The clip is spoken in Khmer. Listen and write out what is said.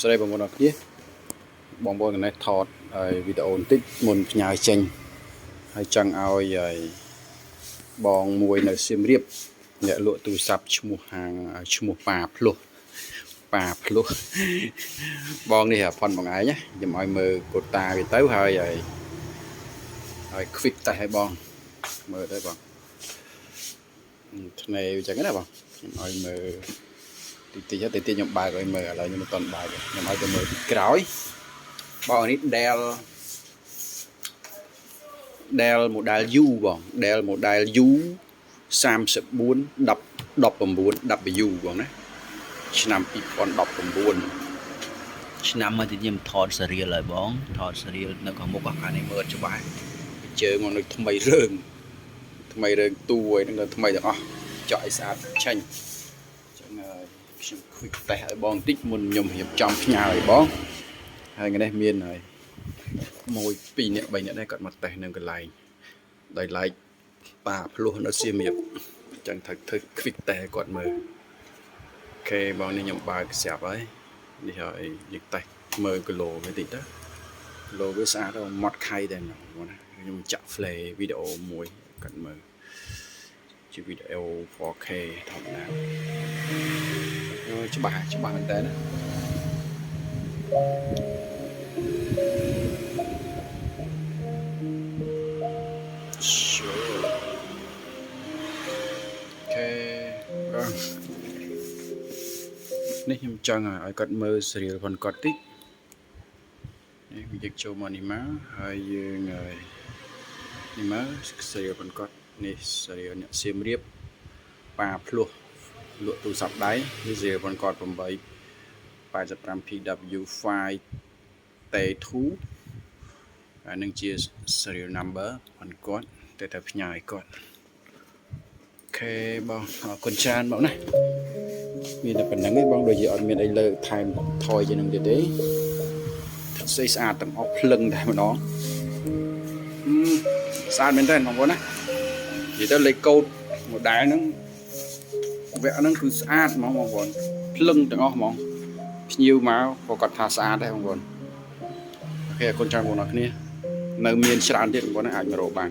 ស្ដីបងប្អូនអរគ្នាបងប្អូនកណេះថតវីដេអូបន្តិចមុនផ្ញើចេញហើយចង់ឲ្យបងមួយនៅសៀមរាបអ្នកលក់ទូរស័ព្ទឈ្មោះហាងឈ្មោះប៉ាភ្លោះបងនេះផុនបងឯងខ្ញុំឲ្យមើលកូតាវាទៅហើយ quick តែឲ្យបងមើលទៅបងថ្នេរអញ្ចឹងណាបងខ្ញុំឲ្យមើលតិចខ្ញុំបើកឲ្យមើលឥឡូវខ្ញុំមិនទាន់បើកខ្ញុំឲ្យទៅមើលពីក្រោយបងនេះ Dell model U បង Dell model U 34 19W បងណាឆ្នាំ2019ឆ្នាំមកទីខ្ញុំថតសេរីលហើយបងថតសេរីលនៅខាងមុខអានេះមើលច្បាស់ជើងមកនៅថ្មីរឿងទូហើយនឹងថ្មីទាំងអស់ចោះឲ្យស្អាតឆេញចឹងខ្ញុំ quick តេស្តឲ្យបងបន្តិចមុនខ្ញុំរៀបចំផ្ញើឲ្យបងហើយថ្ងៃនេះមានហើយ1 2នាក់3នាក់ដែរគាត់មកតេស្តនៅកន្លែងដោយឡែកប៉ាភ្លោះនៅសៀមរាបចឹងត្រូវធ្វើ quick តេស្តគាត់មើលអូខេបងនេះខ្ញុំបើកស្រាប់ហើយនេះហើយយើងតេស្តមើលគីឡូវាតិចទៅគីឡូវាស្អាតទៅម៉ត់ខៃតែបងណាខ្ញុំចាក់ play វីដេអូមួយគាត់មើលជាវីដេអូ 4K ធម្មតាច្បាស់មែនតើណានេះខ្ញុំចង់ឲ្យគាត់មើលសេរីលផងគាត់តិចនេះវាយកចូលមកនេះមកហើយយើងនេះមកសេរីលផងគាត់នេះសេរីលអ្នកសៀមរាបប៉ាភ្លោះលក់ទូរស័ព្ទដៃនេះសេរីលផងគាត់8 85PW5 T2 ហើយនឹងជា serial number ផងគាត់តែផ្ញើឲ្យគាត់អូខេបងអរគុណច្រើនបងណាមានតែប៉ុណ្្នឹងឯងបងដូចជាអត់មានអីលើថែមថយជាងនឹងទៀតទេស្អាតស្អាតទាំងអស់ភ្លឹងតែម្ដងស្អាតមែនតើបងប្អូនណានិយាយទៅលេខកូដ model ហ្នឹងវគ្គហ្នឹងគឺស្អាតហ្មងបងប្អូនភ្លឹងទាំងអស់ហ្មងភ្ញៀវមកក៏គាត់ថាស្អាតដែរបងប្អូនអូខេអរគុណច្រើនបងប្អូនគ្នានៅមានច្រើនទៀតបងប្អូនអាចមករកបាន